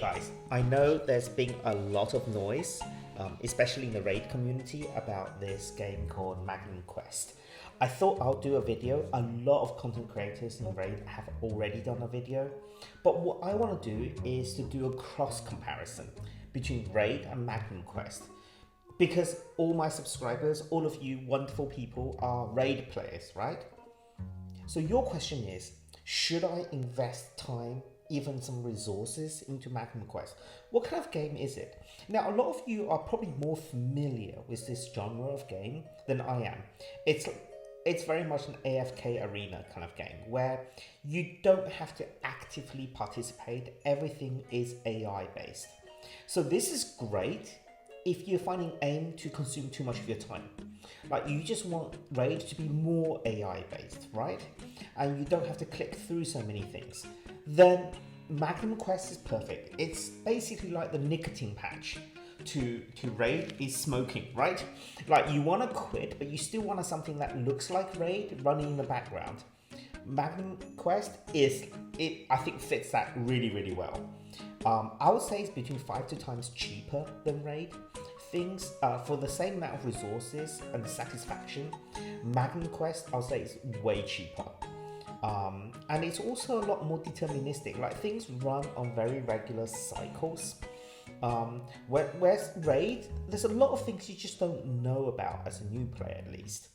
apologize. I know there's been a lot of noise, especially in the raid community, about this game called Magnum Quest. I thought I'll do a video. A lot of content creators in raid have already done a video, but what I want to do is to do a cross comparison between raid and Magnum Quest, because all my subscribers, all of you wonderful people, are raid players, right? So your question is, should I invest time, even some resources, into Magnum Quest? What kind of game is it? Now, a lot of you are probably more familiar with this genre of game than I am. It's very much an AFK arena kind of game where you don't have to actively participate. Everything is AI based. So this is great if you're finding aim to consume too much of your time. Like, you just want raid to be more AI based, right? And you don't have to click through so many things. Then Magnum Quest is perfect. It's basically like the nicotine patch to raid is smoking, right? Like, you want to quit, but you still want something that looks like raid running in the background. Magnum Quest I think fits that really, really well. I would say it's between 5 to 10 times cheaper than raid. Things for the same amount of resources and satisfaction, Magnum Quest I would say is way cheaper. And it's also a lot more deterministic. Like, things run on very regular cycles. Whereas raid, there's a lot of things you just don't know about as a new player, at least.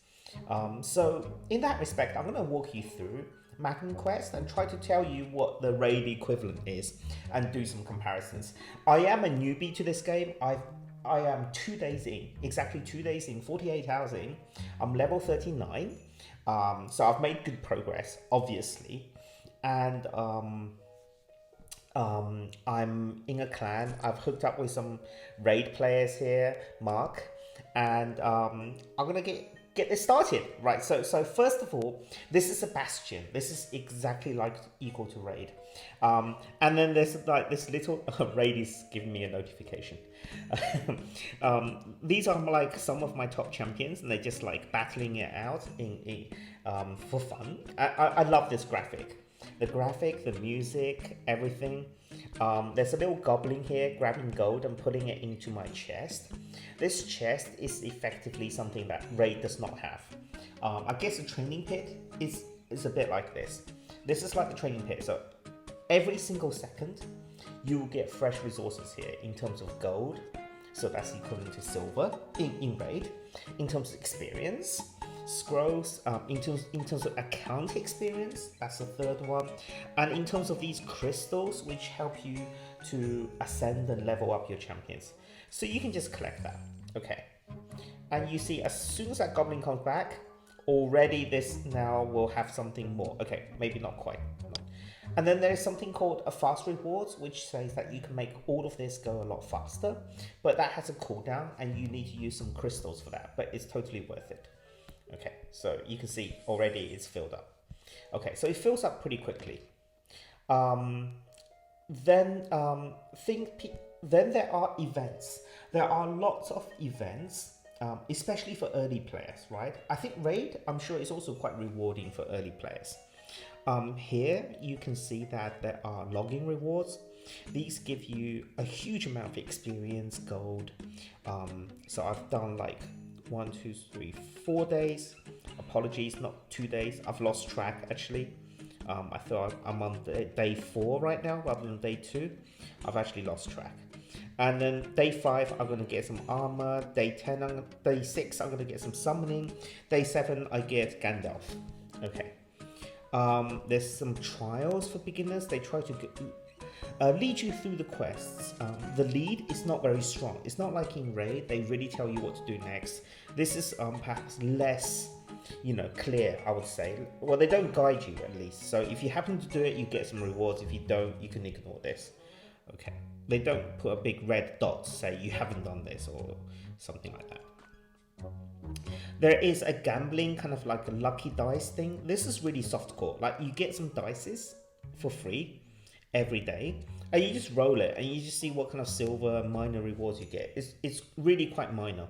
So in that respect, I'm going to walk you through Magnum Quest and try to tell you what the raid equivalent is and do some comparisons. I am a newbie to this game. I am 2 days in, exactly 2 days in, 48 hours in. I'm level 39. So I've made good progress, obviously. And I'm in a clan. I've hooked up with some raid players here, Mark, and I'm gonna get this started, right? So first of all, this is a bastion. This is exactly like equal to raid, and then there's like this little raid is giving me a notification. These are like some of my top champions, and they're just like battling it out for fun. I love this graphic. The graphic, the music, everything. There's a little goblin here grabbing gold and putting it into my chest. This chest is effectively something that raid does not have. I guess the training pit is a bit like this. This is like the training pit. So every single second, you will get fresh resources here in terms of gold. So that's equivalent to silver in raid. In terms of experience, scrolls, in terms of account experience, that's the third one, and in terms of these crystals, which help you to ascend and level up your champions. So you can just collect that, okay? And you see, as soon as that goblin comes back, already this now will have something more. Okay, maybe not quite. And then there's something called a fast rewards, which says that you can make all of this go a lot faster, but that has a cooldown and you need to use some crystals for that, but it's totally worth it. Okay, so you can see already it's filled up. Okay, so it fills up pretty quickly. Then there are events. There are lots of events, especially for early players, right? I think raid, I'm sure, is also quite rewarding for early players. Here you can see that there are logging rewards. These give you a huge amount of experience, gold. So I've done like 1, 2, 3, 4 days. Apologies, not 2 days. I've lost track actually. I thought I'm on day 4 right now rather than day 2. I've actually lost track. And then day 5, I'm gonna get some armor. Day 6, I'm gonna get some summoning. Day 7, I get Gandalf. Okay. There's some trials for beginners. They try to lead you through the quests. The lead is not very strong. It's not like in raid, they really tell you what to do next. This is perhaps less, clear, I would say. Well, they don't guide you, at least. So if you happen to do it, you get some rewards. If you don't, you can ignore this. Okay. They don't put a big red dot to say you haven't done this or something like that. There is a gambling, kind of like a lucky dice thing. This is really softcore. Like, you get some dices for free every day, and you just roll it, and you just see what kind of silver minor rewards you get. It's really quite minor.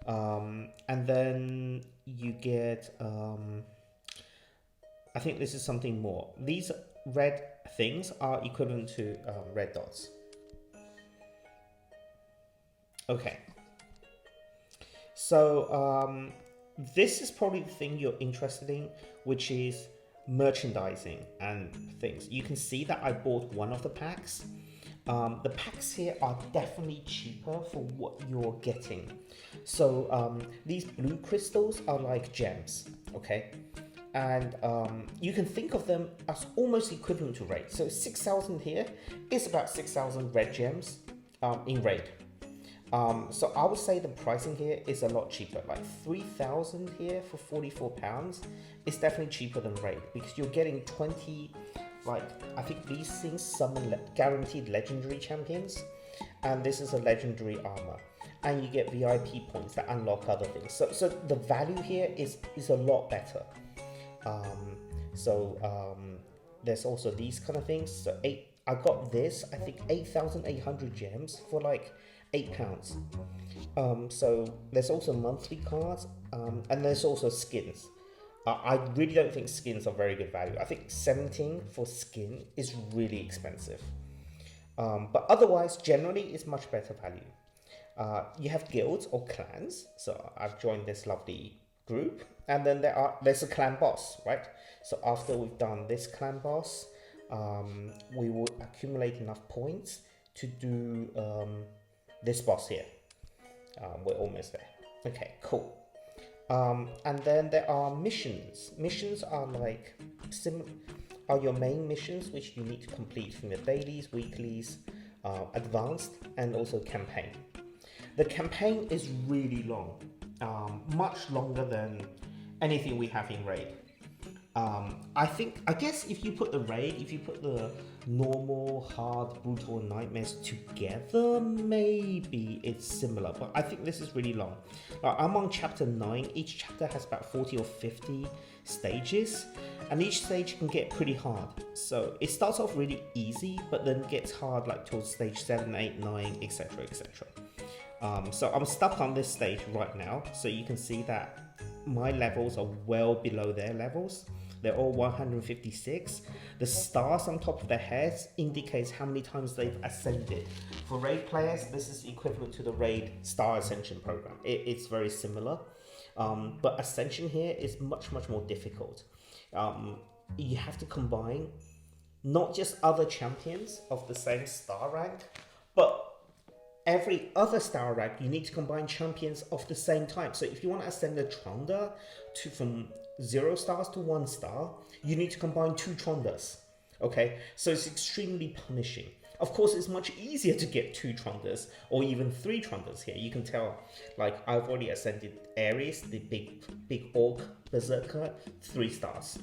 And then you get, I think this is something more. These red things are equivalent to red dots. Okay. So this is probably the thing you're interested in, which is merchandising and things. You can see that I bought one of the packs. The packs here are definitely cheaper for what you're getting. So these blue crystals are like gems, okay? And you can think of them as almost equivalent to raid. So 6,000 here is about 6,000 red gems in raid. So I would say the pricing here is a lot cheaper. Like 3,000 here for £44 is definitely cheaper than raid, because you're getting 20, like I think these things summon guaranteed legendary champions, and this is a legendary armor, and you get VIP points that unlock other things. So the value here is a lot better. There's also these kind of things. So I got this, I think 8,800 gems for like £8. So there's also monthly cards, and there's also skins. I really don't think skins are very good value. I think 17 for skin is really expensive. But otherwise, generally, it's much better value. You have guilds or clans. So I've joined this lovely group, and then there's a clan boss, right? So after we've done this clan boss, we will accumulate enough points to do this boss here. We're almost there. Okay, cool. And then there are missions. Missions are like your main missions, which you need to complete from your dailies, weeklies, advanced, and also campaign. The campaign is really long, much longer than anything we have in raid. I guess if you put the normal, hard, brutal, and nightmares together, maybe it's similar, but I think this is really long. I'm on chapter 9. Each chapter has about 40 or 50 stages, and each stage can get pretty hard. So it starts off really easy, but then gets hard like towards stage 7, 8, 9, etc, etc. So I'm stuck on this stage right now, so you can see that my levels are well below their levels. They're all 156. The stars on top of their heads indicates how many times they've ascended. For raid players, this is equivalent to the raid star ascension program. It's very similar, but ascension here is much more difficult. You have to combine not just other champions of the same star rank, but every other star rank, you need to combine champions of the same type. So if you want to ascend a Tronda from 0 stars to 1 star, you need to combine 2 Trondas. Okay, so it's extremely punishing. Of course, it's much easier to get 2 Trondas or even 3 Trondas here. You can tell, like, I've already ascended Ares, the big orc berserker, 3 stars,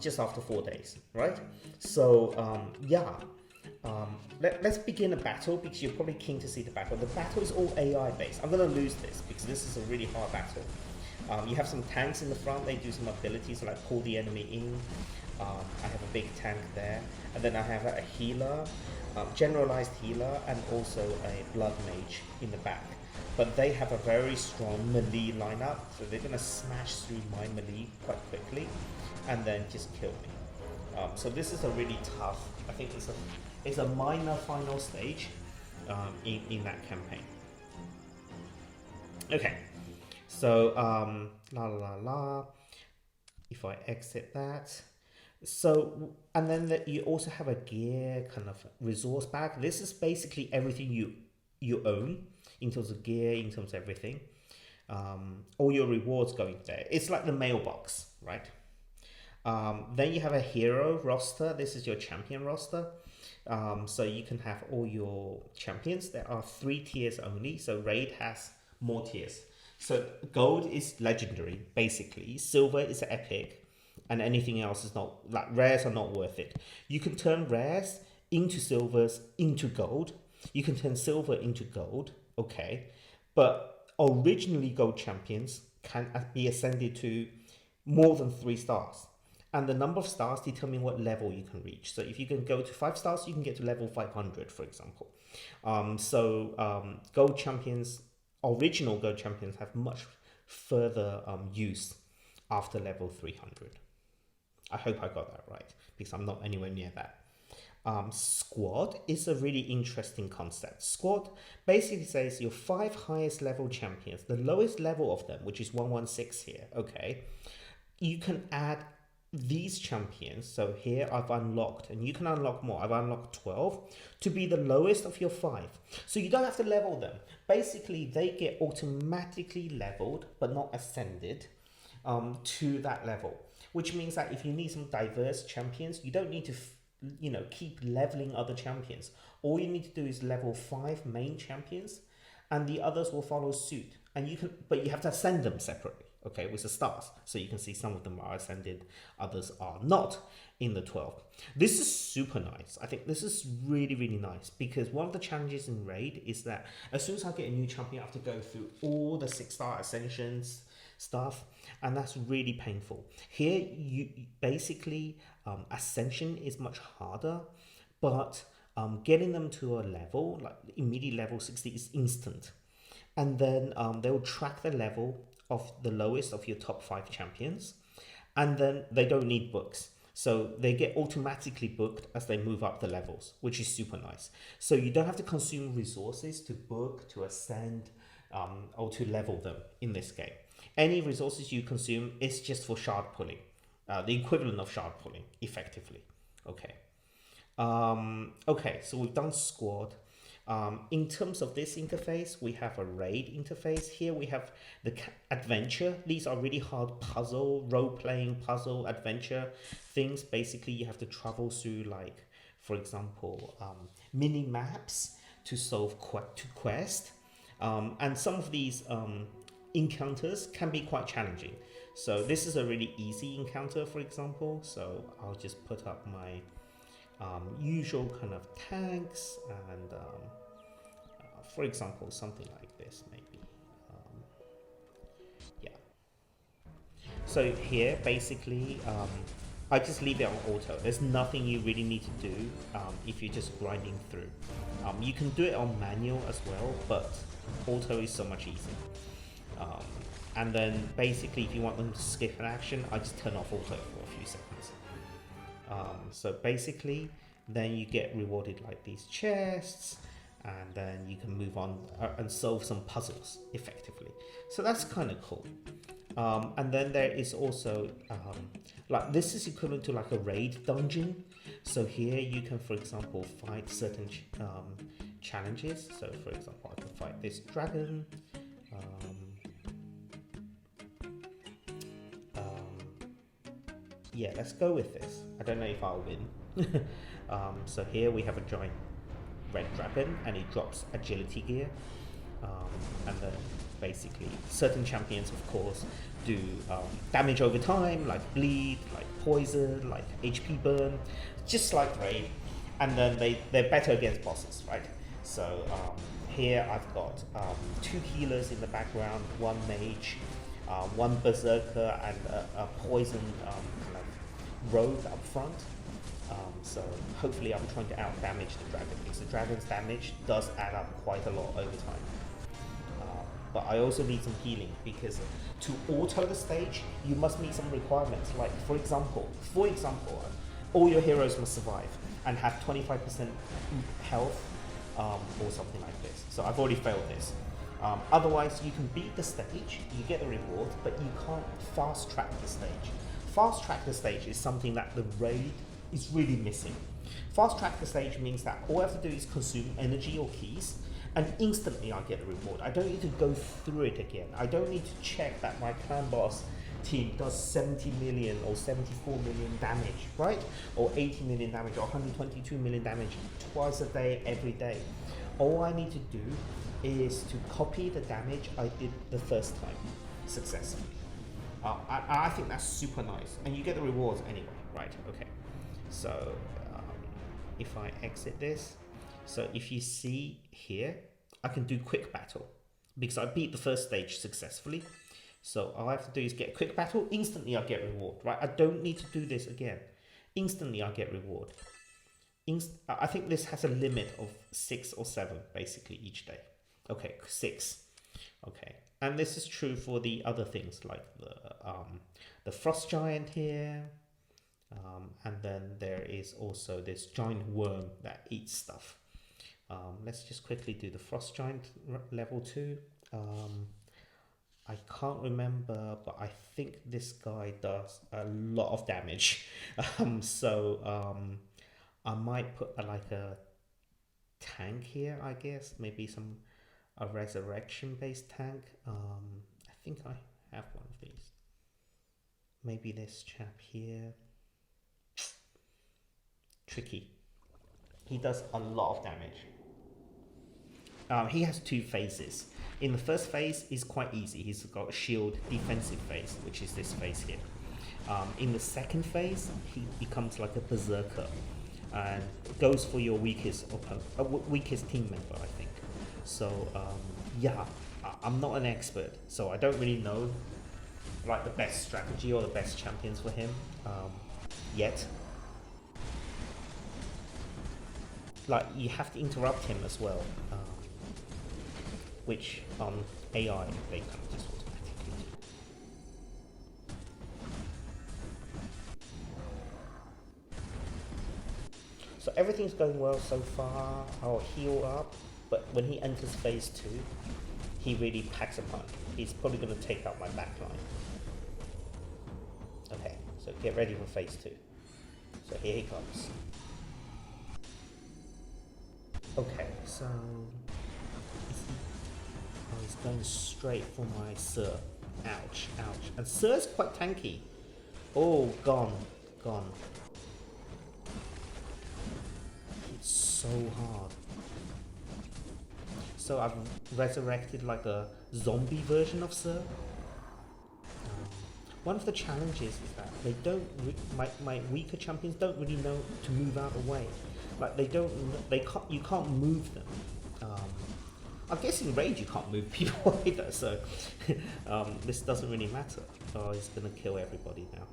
just after 4 days, right? So let's begin a battle, because you're probably keen to see the battle. The battle is all AI based. I'm going to lose this because this is a really hard battle. You have some tanks in the front. They do some abilities like pull the enemy in. I have a big tank there, and then I have a healer, generalized healer, and also a blood mage in the back. But they have a very strong melee lineup, so they're going to smash through my melee quite quickly and then just kill me. So this is a really tough, I think it's a minor final stage in that campaign. Okay, so if I exit that, so and then you also have a gear kind of resource bag. This is basically everything you own in terms of gear, in terms of everything. All your rewards going there. It's like the mailbox, right? Then you have a hero roster. This is your champion roster. So you can have all your champions. There are 3 tiers only. So raid has more tiers. So gold is legendary, basically. Silver is epic, and anything else is not, like rares are not worth it. You can turn rares into silvers into gold. You can turn silver into gold, okay. But originally gold champions can be ascended to more than 3 stars. And the number of stars determine what level you can reach. So if you can go to 5 stars, you can get to level 500, for example. Gold champions, original gold champions, have much further use after level 300. I hope I got that right, because I'm not anywhere near that. Squad is a really interesting concept. Squad basically says your 5 highest level champions, the lowest level of them, which is 116 here, okay? You can add these champions. So here I've unlocked, and you can unlock more. I've unlocked 12 to be the lowest of your 5. So you don't have to level them. Basically, they get automatically leveled, but not ascended to that level, which means that if you need some diverse champions, you don't need to keep leveling other champions. All you need to do is level 5 main champions, and the others will follow suit. And but you have to ascend them separately, okay, with the stars. So you can see some of them are ascended, others are not in the 12. This is super nice. I think this is really, really nice, because one of the challenges in Raid is that as soon as I get a new champion, I have to go through all the 6-star ascensions stuff, and that's really painful. Here, you basically, ascension is much harder, but getting them to a level, like immediate level 60 is instant. And then they will track the level of the lowest of your top 5 champions, and then they don't need books. So they get automatically booked as they move up the levels, which is super nice. So you don't have to consume resources to book, to ascend, or to level them in this game. Any resources you consume is just for shard pulling, the equivalent of shard pulling, effectively. Okay. Okay, so we've done squad. In terms of this interface, we have a raid interface. Here we have the adventure. These are really hard puzzle, role-playing puzzle adventure things. Basically, you have to travel through, like, for example, mini maps to solve quest. And some of these encounters can be quite challenging. So this is a really easy encounter, for example. So I'll just put up my usual kind of tanks, and for example, something like this maybe. Yeah. So here, basically, I just leave it on auto. There's nothing you really need to do if you're just grinding through. You can do it on manual as well, but auto is so much easier. And then basically, if you want them to skip an action, I just turn off auto for a few seconds. So basically, then you get rewarded like these chests, and then you can move on and solve some puzzles effectively. So that's kind of cool. And then there is also like, this is equivalent to like a raid dungeon. So here you can, for example, fight certain challenges. So for example, I can fight this dragon. Yeah, let's go with this. I don't know if I'll win. So here we have a giant red dragon, and it drops agility gear. And then basically certain champions, of course, do damage over time, like bleed, like poison, like HP burn, just like raid. And then they're better against bosses, right? So here I've got 2 healers in the background, 1 mage, 1 berserker, and a poison kind of rogue up front. So hopefully I'm trying to out damage the dragon, because the dragon's damage does add up quite a lot over time. But I also need some healing, because to auto the stage, you must meet some requirements. Like, for example, all your heroes must survive and have 25% health, or something like this. So I've already failed this. Otherwise, you can beat the stage, you get the reward, but you can't fast track the stage. Fast track the stage is something that the raid is really missing. Fast track the stage means that all I have to do is consume energy or keys, and instantly I get the reward. I don't need to go through it again. I don't need to check that my clan boss team does 70 million or 74 million damage, right? Or 80 million damage, or 122 million damage twice a day, every day. All I need to do is to copy the damage I did the first time successfully. I think that's super nice, and you get the rewards anyway, right? Okay. So if I exit this, so if you see here, I can do quick battle because I beat the first stage successfully. So all I have to do is get quick battle, instantly I get reward, right? I don't need to do this again. Instantly I get reward. I think this has a limit of 6 or 7 basically each day. Okay, 6. Okay, and this is true for the other things like the frost giant here. And then there is also this giant worm that eats stuff. Let's just quickly do the frost giant level 2. I can't remember, but I think this guy does a lot of damage. I might put like a tank here, I guess. Maybe a resurrection based tank. I think I have one of these. Maybe this chap here. Tricky. He does a lot of damage. He has 2 phases. In the first phase, he's quite easy. He's got a shield defensive phase, which is this phase here. In the second phase, he becomes like a berserker and goes for your weakest team member, I think. So yeah, I'm not an expert, so I don't really know like the best strategy or the best champions for him yet. Like you have to interrupt him as well, which on AI they kind of just automatically do. So everything's going well so far. I'll heal up, but when he enters phase 2, he really packs a punch. He's probably going to take out my backline. Okay, so get ready for phase 2. So here he comes. Okay, so he's going straight for my Sir. Ouch, ouch. And Sir's quite tanky. Oh, gone. It's so hard. So I've resurrected like a zombie version of Sir. One of the challenges is that they don't. My weaker champions don't really know to move out of the way. Like you can't move them. I guess in Rage you can't move people either, so this doesn't really matter. Oh, he's gonna kill everybody now.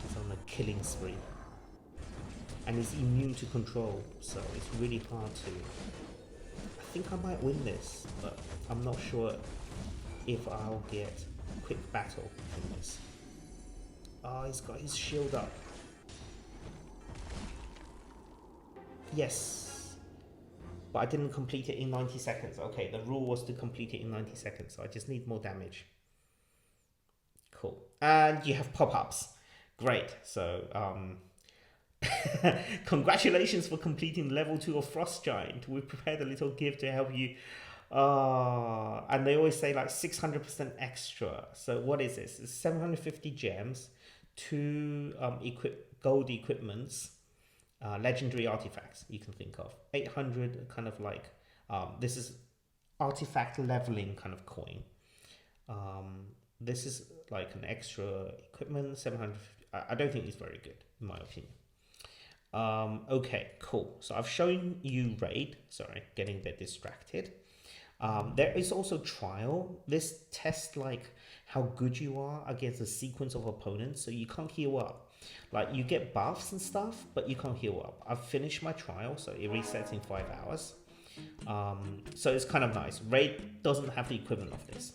He's on a killing spree. And he's immune to control, so it's really hard to... I think I might win this, but I'm not sure if I'll get quick battle from this. Oh, he's got his shield up. Yes, but I didn't complete it in 90 seconds. Okay, the rule was to complete it in 90 seconds, so I just need more damage. Cool. And you have pop-ups. Great. So, congratulations for completing level 2 of Frost Giant. We've prepared a little gift to help you. And they always say like 600% extra. So what is this? It's 750 gems, 2 gold equipments, legendary artifacts you can think of. 800 kind of like, this is artifact leveling kind of coin. This is like an extra equipment, 750. I don't think it's very good in my opinion. Okay, cool. So I've shown you raid. Sorry, getting a bit distracted. There is also trial. This tests like how good you are against a sequence of opponents. So you can't heal up. Like you get buffs and stuff, but you can't heal up. I've finished my trial, so it resets in 5 hours. So it's kind of nice. Raid doesn't have the equivalent of this.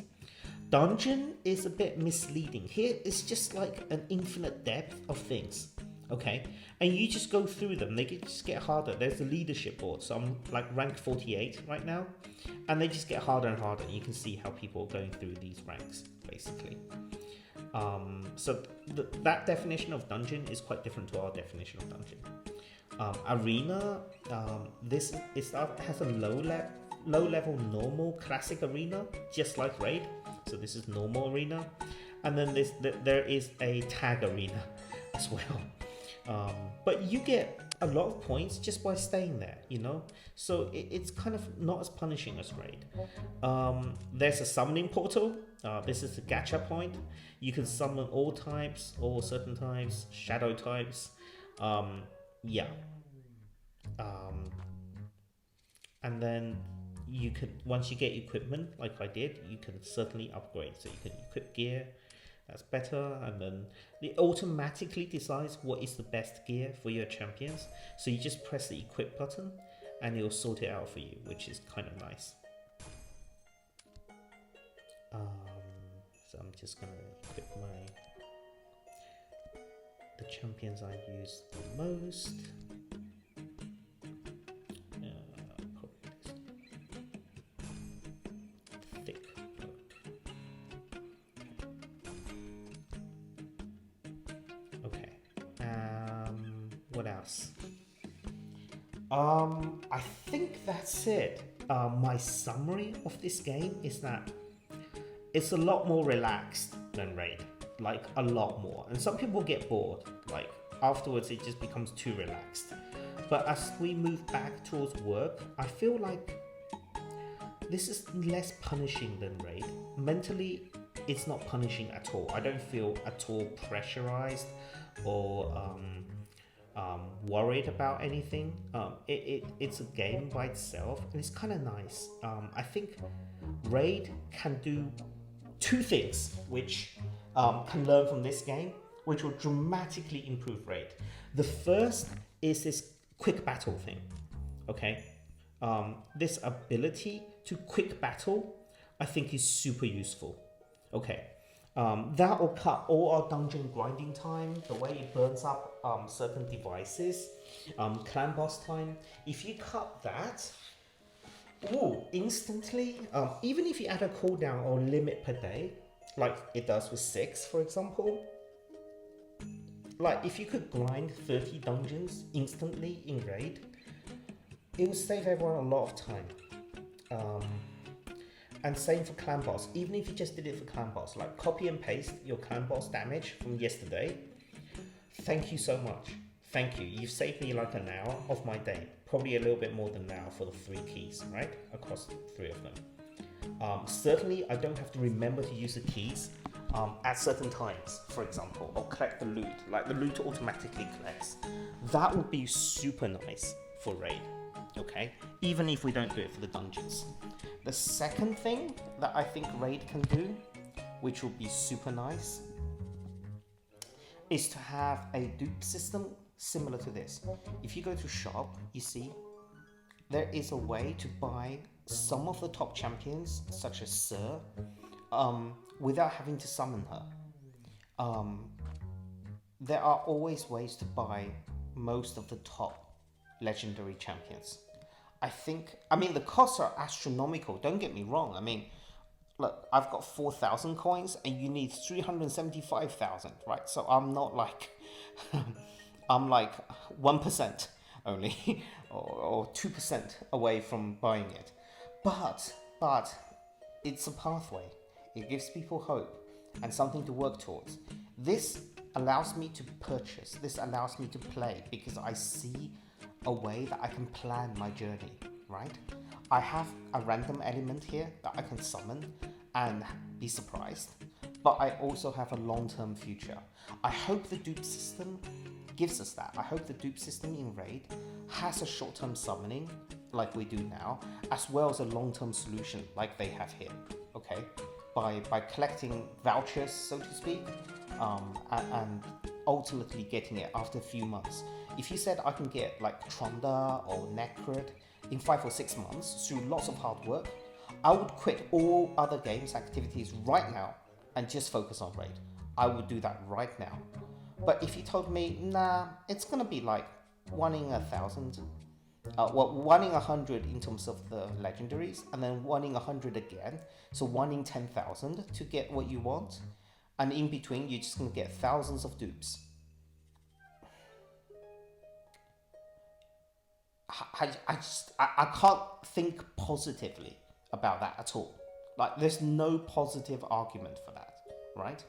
Dungeon is a bit misleading. Here it's just like an infinite depth of things. Okay, and you just go through them. They just get harder. There's the leadership board, so I'm like rank 48 right now, and they just get harder and harder. You can see how people are going through these ranks basically. So that definition of dungeon is quite different to our definition of dungeon. Arena, this has a low level normal classic arena, just like raid. So this is normal arena, and then there is a tag arena as well. But you get a lot of points just by staying there, you know? So it's kind of not as punishing as raid. There's a summoning portal. This is a gacha point. You can summon all types, or certain types, shadow types. Yeah. And then you can, once you get equipment, like I did, you can certainly upgrade. So you can equip gear. That's better, and then it automatically decides what is the best gear for your champions. So you just press the equip button and it'll sort it out for you, which is kind of nice. So I'm just gonna equip my... the champions I use the most. Probably this thick oak. Okay. What else? I think that's it. My summary of this game is that it's a lot more relaxed than Raid, like a lot more. And some people get bored, like afterwards it just becomes too relaxed. But as we move back towards work, I feel like this is less punishing than Raid. Mentally, it's not punishing at all. I don't feel at all pressurized or worried about anything. It's a game by itself and it's kind of nice. I think Raid can do two things which can learn from this game, which will dramatically improve Raid. The first is this quick battle thing, okay? This ability to quick battle, I think is super useful, okay? That will cut all our dungeon grinding time, the way it burns up certain devices, clan boss time. If you cut that, instantly, even if you add a cooldown or limit per day, like it does with 6, for example, like if you could grind 30 dungeons instantly in Raid, it would save everyone a lot of time. And same for clan boss. Even if you just did it for clan boss, like copy and paste your clan boss damage from yesterday. Thank you so much. Thank you. You've saved me like an hour of my day. Probably a little bit more than an hour for the 3 keys, right? Across 3 of them. Certainly, I don't have to remember to use the keys at certain times, for example, or collect the loot. Like the loot automatically collects. That would be super nice for Raid, okay? Even if we don't do it for the dungeons. The second thing that I think Raid can do, which would be super nice, is to have a dupe system similar to this. If you go to shop, you see, there is a way to buy some of the top champions, such as Sir, without having to summon her. There are always ways to buy most of the top legendary champions. I mean, the costs are astronomical, don't get me wrong. I mean, look, I've got 4,000 coins and you need 375,000, right? So I'm not like, I'm like 1% only, or 2% away from buying it. But it's a pathway. It gives people hope and something to work towards. This allows me to purchase, this allows me to play because I see a way that I can plan my journey, right? I have a random element here that I can summon and be surprised, but I also have a long-term future. I hope the dupe system gives us that. I hope the dupe system in Raid has a short-term summoning like we do now, as well as a long-term solution like they have here, okay? By collecting vouchers, so to speak, and ultimately getting it after a few months. If you said I can get like Tronda or Necrid in 5 or 6 months through lots of hard work, I would quit all other games activities right now and just focus on Raid. I would do that right now. But if you told me, nah, it's gonna be like 1 in 1,000, 1 in 100 in terms of the legendaries, and then 1 in 100 again, so 1 in 10,000 to get what you want, and in between you're just gonna get thousands of dupes. I can't think positively about that at all. Like, there's no positive argument for that, right?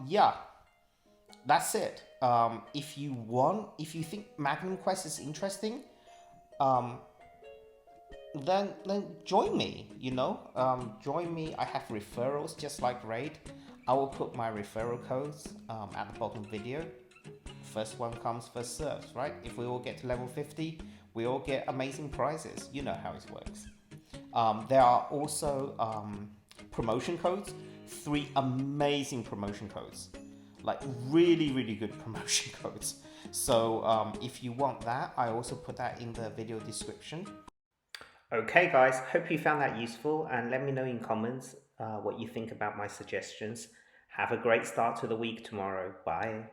Yeah, that's it. If you think Magnum Quest is interesting, then join me, you know? Join me. I have referrals just like Raid. I will put my referral codes at the bottom of the video. First one comes, first serves, right? If we all get to level 50, we all get amazing prizes. You know how it works. There are also promotion codes, 3 amazing promotion codes, like really, really good promotion codes. So if you want that, I also put that in the video description. Okay guys, hope you found that useful, and let me know in comments what you think about my suggestions. Have a great start to the week tomorrow. Bye.